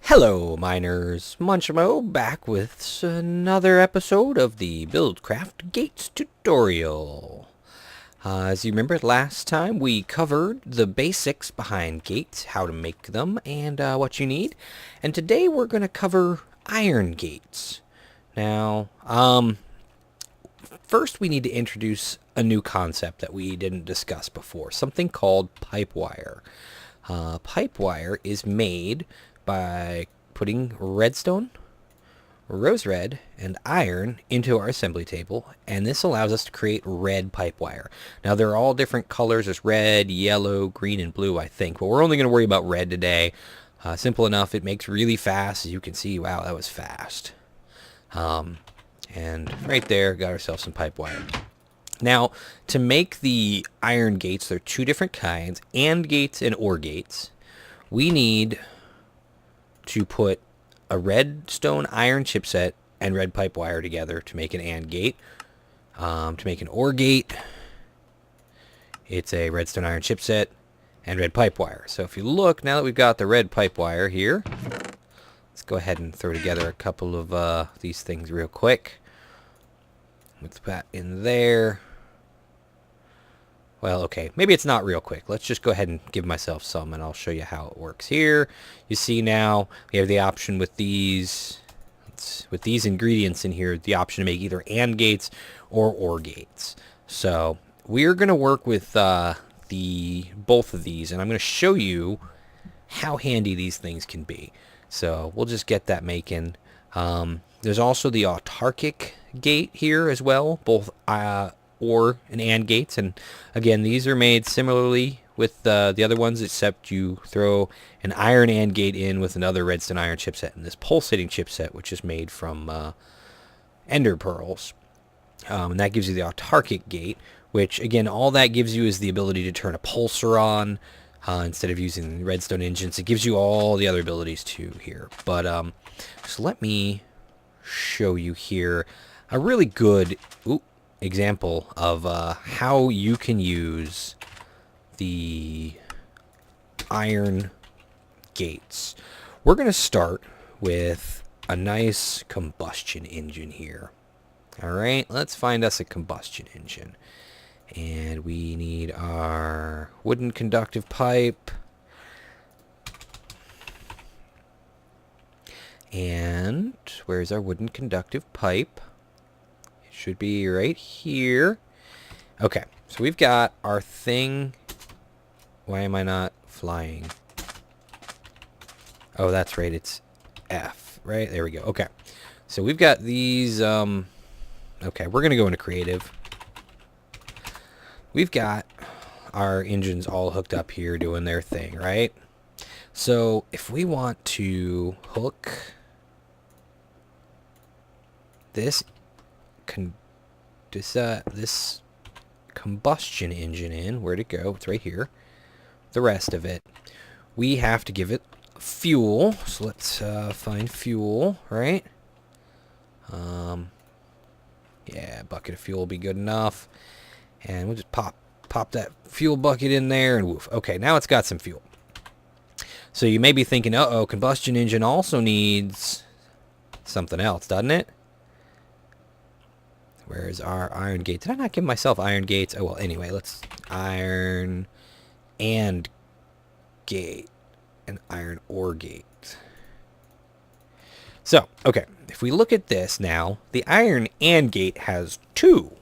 Hello, miners. Munchmo back with another episode of the Buildcraft Gates tutorial. As you remember, last time we covered the basics behind gates, how to make them, and what you need. And today we're going to cover iron gates. Now, first we need to introduce a new concept that we didn't discuss before, something called pipe wire. Pipe wire is made by putting redstone, rose red, and iron into our assembly table, and this allows us to create red pipe wire. Now there are all different colors. There's red, yellow, green, and blue, I think, but we're only going to worry about red today. Simple enough. It makes really fast. As you can see, wow, that was fast. And right there, got ourselves some pipe wire. Now, to make the iron gates, there are two different kinds, AND gates and OR gates. We need to put a redstone iron chipset and red pipe wire together to make an AND gate. To make an OR gate, it's a redstone iron chipset and red pipe wire. So if you look, now that we've got the red pipe wire here, let's go ahead and throw together a couple of these things real quick. With that in there. Well, okay, maybe it's not real quick. Let's just go ahead and give myself some, and I'll show you how it works here. You see now we have the option with these ingredients in here, the option to make either AND gates or OR gates. So we're going to work with both of these, and I'm going to show you how handy these things can be. So we'll just get that making. There's also the autarkic gate here as well, both OR and AND gates, and again these are made similarly with the other ones, except you throw an iron AND gate in with another redstone iron chipset and this pulsating chipset, which is made from ender pearls, and that gives you the autarkic gate, which again all that gives you is the ability to turn a pulsar on instead of using redstone engines. It gives you all the other abilities too here, but so let me show you here a really good example of how you can use the iron gates. We're going to start with a nice combustion engine here. Alright, let's find us a combustion engine. And we need our wooden conductive pipe. And where's our wooden conductive pipe? Should be right here. Okay, so we've got our thing. Why am I not flying? Oh, that's right, it's F, right? There we go. Okay, so we've got these, okay, we're gonna go into creative. We've got our engines all hooked up here doing their thing, right? So if we want to hook this this combustion engine in, where'd it go? It's right here. The rest of it, we have to give it fuel. So let's find fuel, right? Yeah, a bucket of fuel will be good enough, and we'll just pop that fuel bucket in there, and woof. Okay, now it's got some fuel. So you may be thinking, uh-oh, combustion engine also needs something else, doesn't it? Where's our iron gate? Did I not give myself iron gates? Oh, well, anyway, let's iron AND gate and iron OR gate. So, okay, if we look at this now, the iron AND gate has two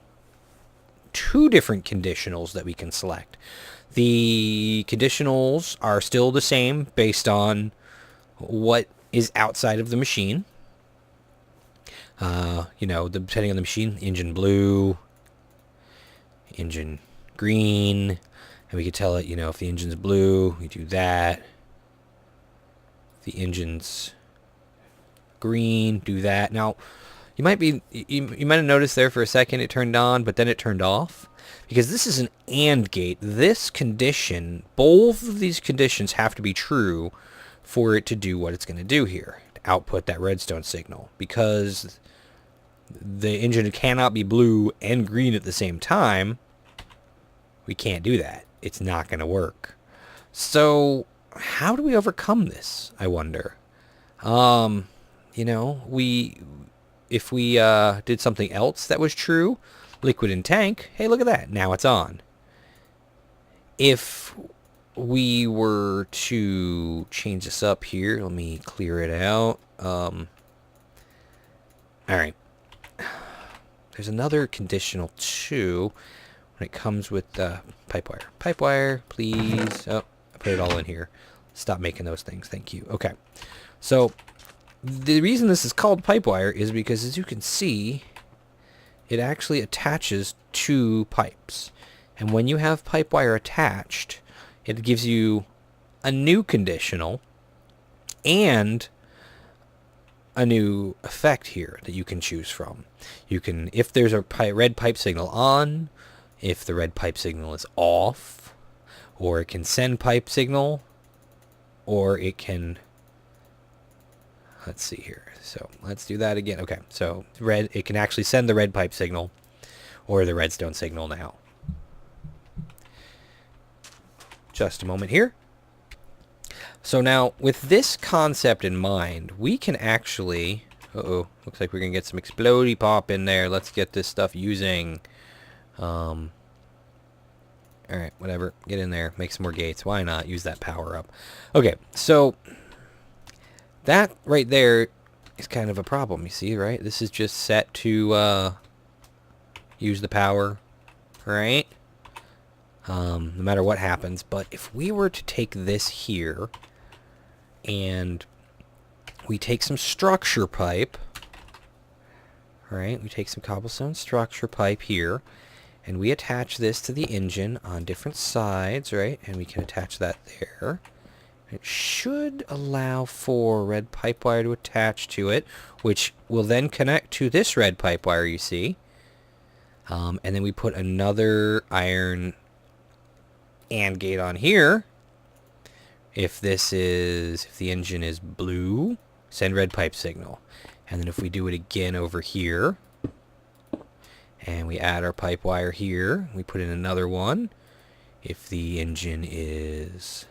different conditionals that we can select. The conditionals are still the same based on what is outside of the machine. You know, depending on the machine, engine blue, engine green, and we could tell it, you know, if the engine's blue, we do that. If the engine's green, do that. Now, you might have noticed there for a second it turned on, but then it turned off, because this is an AND gate. This condition, both of these conditions have to be true for it to do what it's going to do here, to output that redstone signal, because the engine cannot be blue and green at the same time. We can't do that. It's not going to work. So how do we overcome this, I wonder? You know, if we did something else that was true, liquid in tank, hey, look at that. Now it's on. If we were to change this up here, let me clear it out. All right. There's another conditional too when it comes with pipe wire. Pipe wire, please. Oh, I put it all in here. Stop making those things. Thank you. Okay. So the reason this is called pipe wire is because, as you can see, it actually attaches to pipes. And when you have pipe wire attached, it gives you a new conditional and a new effect here that you can choose from. You can, if there's a red pipe signal on, if the red pipe signal is off, or it can send pipe signal, or it can, let's see here. So let's do that again. Okay, so red, it can actually send the red pipe signal or the redstone signal now. Just a moment here. So now, with this concept in mind, we can actually... Uh-oh, looks like we're going to get some explodey pop in there. Let's get this stuff using... Alright, whatever. Get in there. Make some more gates. Why not? Use that power up. Okay, so... that right there is kind of a problem, you see, right? This is just set to use the power, right? No matter what happens. But if we were to take this here... and we take some structure pipe, right? We take some cobblestone structure pipe here, and we attach this to the engine on different sides, right? And we can attach that there. It should allow for red pipe wire to attach to it, which will then connect to this red pipe wire, you see. And then we put another iron AND gate on here. If the engine is blue, send red pipe signal. And then if we do it again over here, and we add our pipe wire here, we put in another one. If the engine is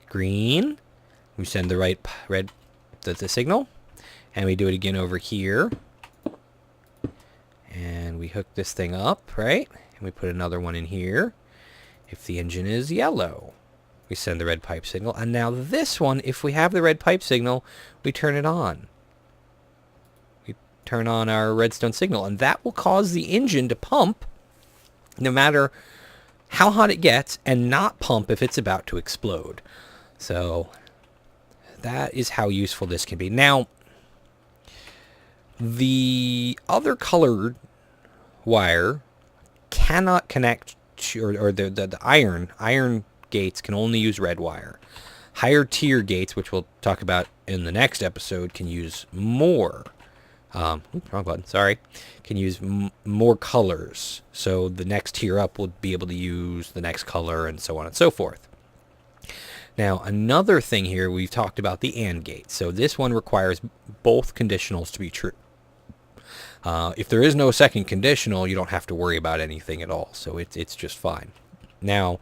green, we send the the signal. And we do it again over here. And we hook this thing up, right? And we put another one in here. If the engine is yellow, we send the red pipe signal. And now this one, if we have the red pipe signal, we turn it on. We turn on our redstone signal. And that will cause the engine to pump no matter how hot it gets, and not pump if it's about to explode. So that is how useful this can be. Now, the other colored wire cannot connect to, or the iron gates can only use red wire. Higher tier gates, which we'll talk about in the next episode, can use more. Wrong button. Sorry. Can use more colors. So the next tier up will be able to use the next color, and so on and so forth. Now, another thing here, we've talked about the AND gate. So this one requires both conditionals to be true. If there is no second conditional, you don't have to worry about anything at all. So it's just fine. Now,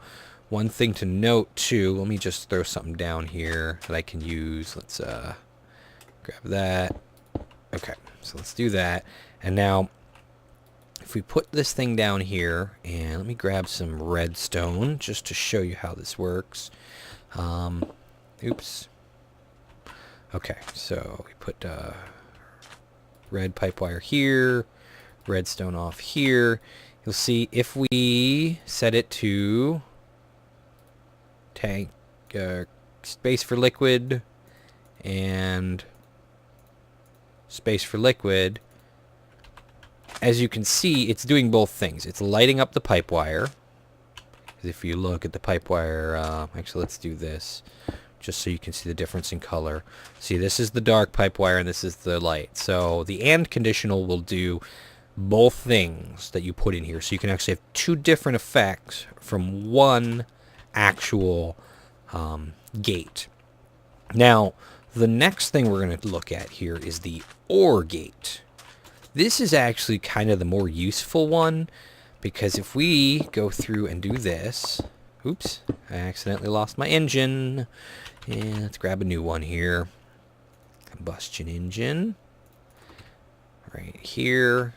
one thing to note too, let me just throw something down here that I can use. Let's grab that. Okay, so let's do that. And now, if we put this thing down here, and let me grab some redstone just to show you how this works. Oops. Okay, so we put red pipe wire here, redstone off here. You'll see if we set it to tank, space for liquid, and space for liquid, as you can see, it's doing both things. It's lighting up the pipe wire. If you look at the pipe wire, actually let's do this just so you can see the difference in color. See, this is the dark pipe wire and this is the light. So the AND conditional will do both things that you put in here. So you can actually have two different effects from one actual gate. Now, the next thing we're going to look at here is the OR gate. This is actually kind of the more useful one, because if we go through and do this, oops, I accidentally lost my engine. And let's grab a new one here. Combustion engine. Right here.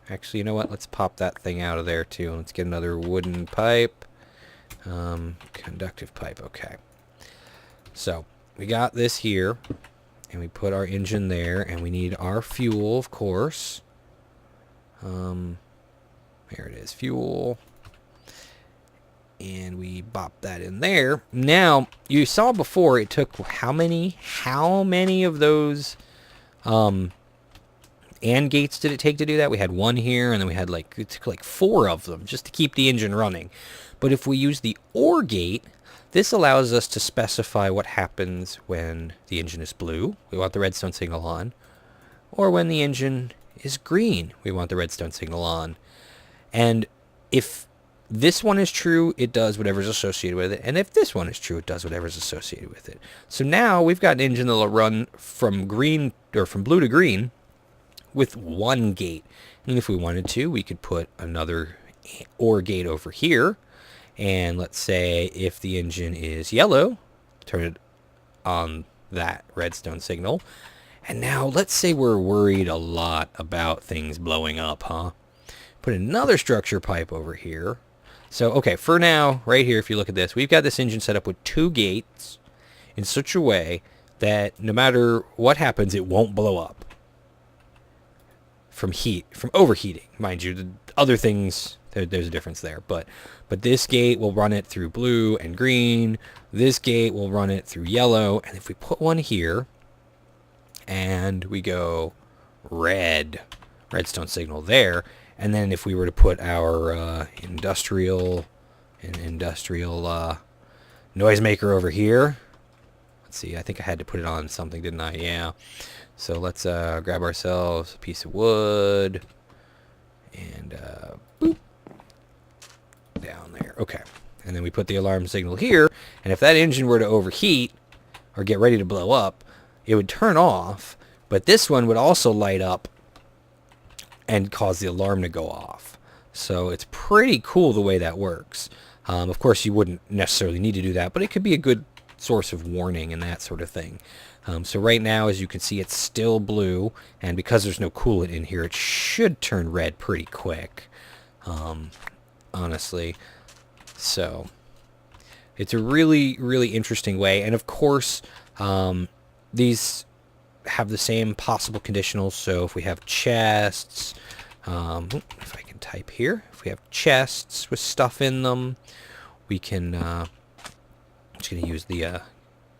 Actually, you know what? Let's pop that thing out of there too. Let's get another wooden pipe. Conductive pipe, okay. So, we got this here. And we put our engine there. And we need our fuel, of course. There it is, fuel. And we bop that in there. Now, you saw before it took how many of those AND gates did it take to do that? We had one here, and then we had it took like 4 of them just to keep the engine running. But if we use the OR gate, this allows us to specify what happens when the engine is blue. We want the redstone signal on. Or when the engine is green, we want the redstone signal on. And if this one is true, it does whatever's associated with it. And if this one is true, it does whatever's associated with it. So now we've got an engine that'll run from green or from blue to green with one gate. And if we wanted to, we could put another OR gate over here. And let's say if the engine is yellow, turn it on that redstone signal. And now let's say we're worried a lot about things blowing up, huh? Put another structure pipe over here. So, okay, for now, right here, if you look at this, we've got this engine set up with 2 gates in such a way that no matter what happens, it won't blow up from heat, from overheating. Mind you, the other things, there's a difference there. But this gate will run it through blue and green. This gate will run it through yellow. And if we put one here and we go redstone signal there, and then if we were to put our industrial noisemaker over here, let's see, I think I had to put it on something, didn't I? Yeah. So let's grab ourselves a piece of wood and boop, down there. Okay. And then we put the alarm signal here, and if that engine were to overheat or get ready to blow up, it would turn off, but this one would also light up and cause the alarm to go off. So it's pretty cool the way that works. Of course, you wouldn't necessarily need to do that, but it could be a good source of warning and that sort of thing. So right now, as you can see, it's still blue, and because there's no coolant in here, it should turn red pretty quick, honestly. So it's a really, really interesting way. And of course, these have the same possible conditionals. So if we have chests, if I can type here, if we have chests with stuff in them, we can, I'm just going to use the,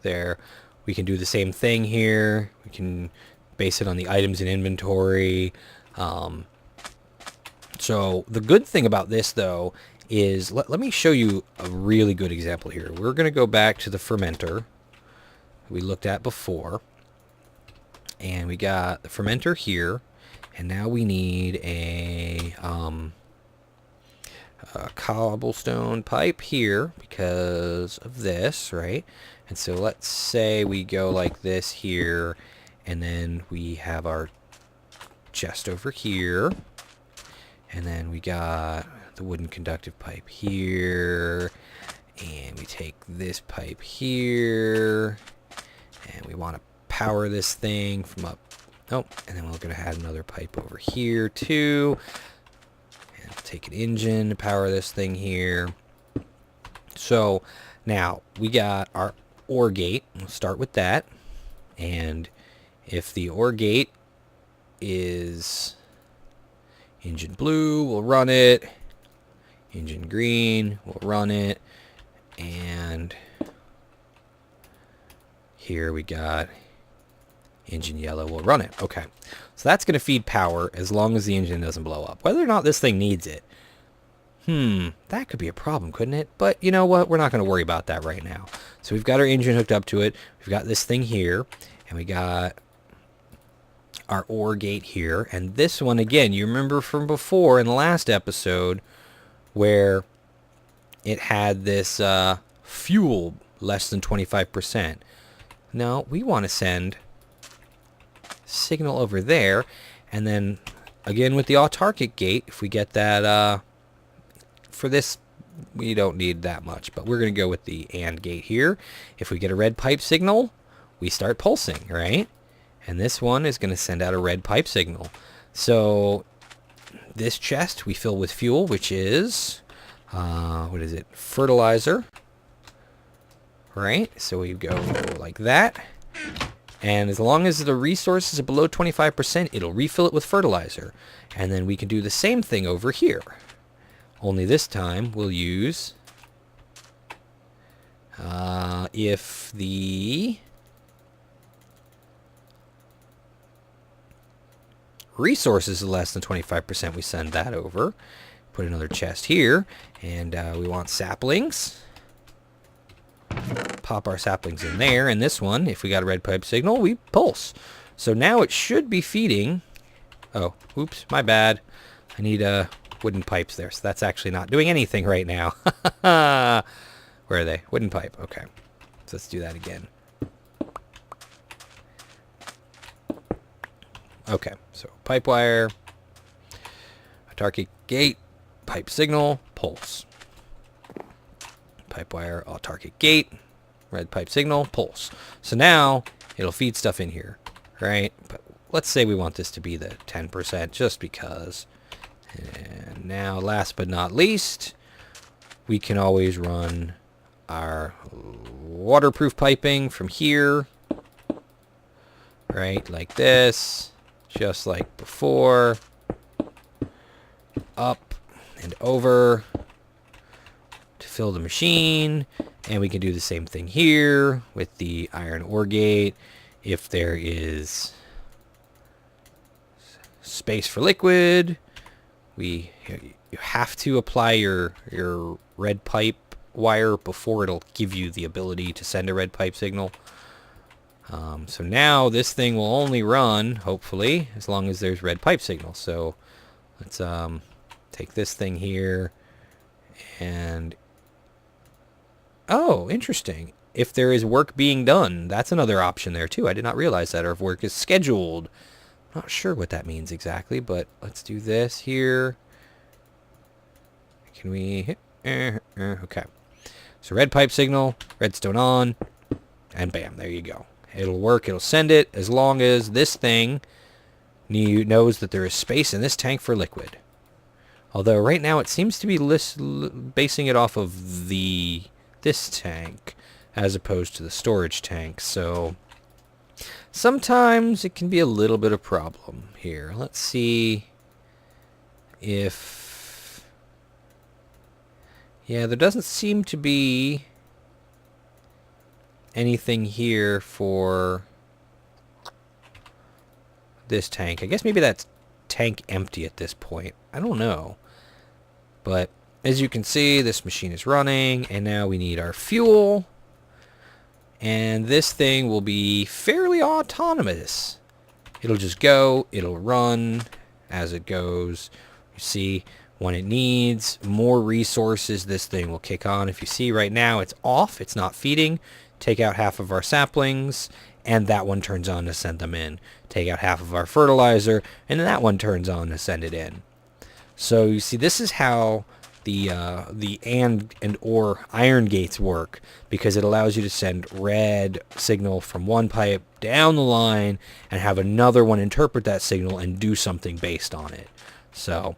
there. We can do the same thing here. We can base it on the items in inventory. So the good thing about this, though, is let me show you a really good example here. We're going to go back to the fermenter we looked at before. And we got the fermenter here, and now we need a cobblestone pipe here because of this, right? And so let's say we go like this here, and then we have our chest over here, and then we got the wooden conductive pipe here, and we take this pipe here, and we want to power this thing from up. Oh, and then we're going to add another pipe over here too. And take an engine to power this thing here. So now we got our OR gate. We'll start with that. And if the OR gate is engine blue, we'll run it. Engine green, we'll run it. And here we got engine yellow, will run it. Okay, so that's going to feed power as long as the engine doesn't blow up. Whether or not this thing needs it, that could be a problem, couldn't it? But you know what? We're not going to worry about that right now. So we've got our engine hooked up to it. We've got this thing here, and we got our OR gate here. And this one, again, you remember from before in the last episode where it had this fuel less than 25%. No, we want to send signal over there, and then again with the autarkic gate, if we get that for this we don't need that much, but we're going to go with the AND gate here. If we get a red pipe signal, we start pulsing, right? And this one is going to send out a red pipe signal. So this chest we fill with fuel, which is, what is it? Fertilizer. Right? So we go like that. And as long as the resources are below 25%, it'll refill it with fertilizer. And then we can do the same thing over here. Only this time we'll use, if the resources is less than 25%, we send that over. Put another chest here. And we want saplings. Pop our saplings in there, and this one, if we got a red pipe signal, we pulse. So now it should be feeding. Oh, oops, my bad. I need wooden pipes there, so that's actually not doing anything right now. Where are they? Wooden pipe. Okay, so let's do that again. Okay, so pipe wire, autarkic gate, pipe signal, pulse. Pipe wire, autarkic gate, red pipe signal, pulse. So now it'll feed stuff in here, right? But let's say we want this to be the 10% just because. And now, last but not least, we can always run our waterproof piping from here, right? Like this, just like before, up and over to fill the machine. And we can do the same thing here with the iron ore gate. If there is space for liquid, you have to apply your red pipe wire before it'll give you the ability to send a red pipe signal. So now this thing will only run, hopefully, as long as there's red pipe signal. So let's take this thing here and... Oh, interesting. If there is work being done, that's another option there too. I did not realize that. Or if work is scheduled. Not sure what that means exactly, but let's do this here. Can we hit? Okay. So red pipe signal, redstone on, and bam, there you go. It'll work. It'll send it as long as this thing knows that there is space in this tank for liquid. Although right now it seems to be basing it off of this tank as opposed to the storage tank, so sometimes it can be a little bit of a problem here. Let's see if... Yeah, there doesn't seem to be anything here for this tank. I guess maybe that's tank empty at this point. I don't know. But as you can see, this machine is running, and now we need our fuel. And this thing will be fairly autonomous. It'll just go, it'll run as it goes. You see, when it needs more resources, this thing will kick on. If you see right now, it's off, it's not feeding. Take out half of our saplings, and that one turns on to send them in. Take out half of our fertilizer, and then that one turns on to send it in. So you see, this is how the and or iron gates work, because it allows you to send red signal from one pipe down the line and have another one interpret that signal and do something based on it. So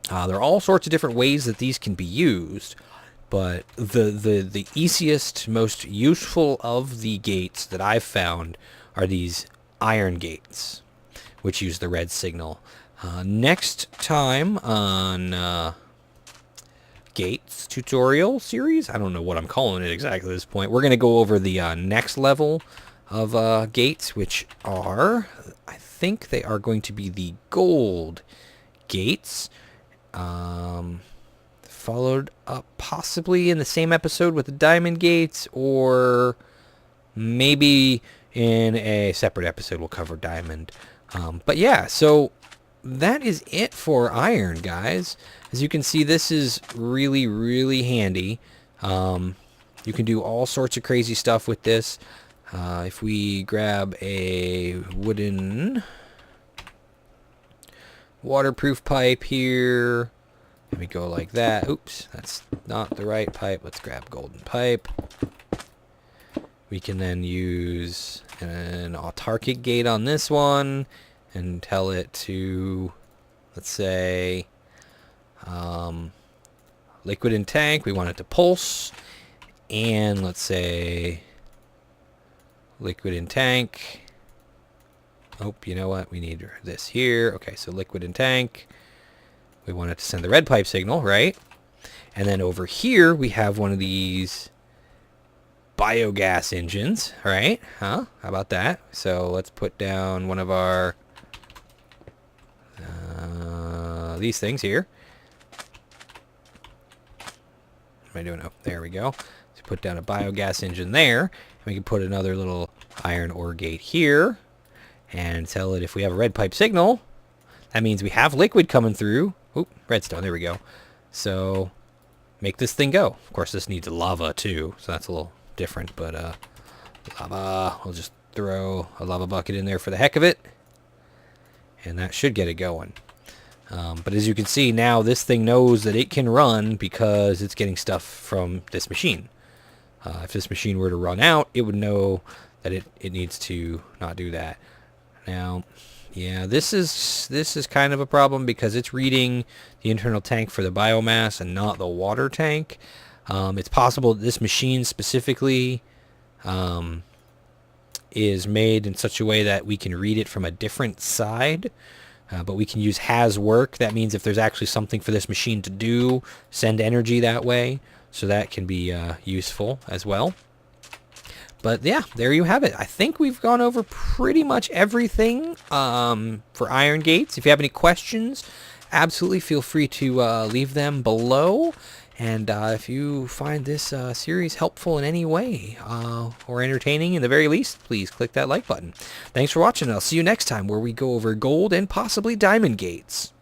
there are all sorts of different ways that these can be used, but the easiest, most useful of the gates that I've found are these iron gates, which use the red signal. Next time on Gates tutorial series, I don't know what I'm calling it exactly at this point, we're going to go over the next level of gates, which are, I think they are going to be the gold gates, followed up possibly in the same episode with the diamond gates, or maybe in a separate episode we'll cover diamond. But yeah, so that is it for iron, guys. As you can see, this is really, really handy. You can do all sorts of crazy stuff with this. If we grab a wooden waterproof pipe here, And we go like that. Oops, that's not the right pipe. Let's grab golden pipe. We can then use an autarkic gate on this one and tell it to, let's say, liquid in tank. We want it to pulse. And let's say liquid in tank. Oh, you know what? We need this here. Okay, so liquid in tank. We want it to send the red pipe signal, right? And then over here, we have one of these biogas engines, right? Huh? How about that? So let's put down one of our these things here. What am I doing? Oh, there we go. So put down a biogas engine there. And we can put another little iron ore gate here. And tell it if we have a red pipe signal, that means we have liquid coming through. Oop, redstone, there we go. So make this thing go. Of course, this needs lava too, so that's a little different, but lava. We'll just throw a lava bucket in there for the heck of it. And that should get it going. But as you can see, now this thing knows that it can run because it's getting stuff from this machine. If this machine were to run out, it would know that it needs to not do that. Now, yeah, this is kind of a problem because it's reading the internal tank for the biomass and not the water tank. It's possible that this machine specifically is made in such a way that we can read it from a different side. But we can use has work. That means if there's actually something for this machine to do, send energy that way. So that can be useful as well. But yeah, there you have it. I think we've gone over pretty much everything for iron gates. If you have any questions, absolutely feel free to leave them below. And if you find this series helpful in any way or entertaining in the very least, please click that like button. Thanks for watching. I'll see you next time where we go over gold and possibly diamond gates.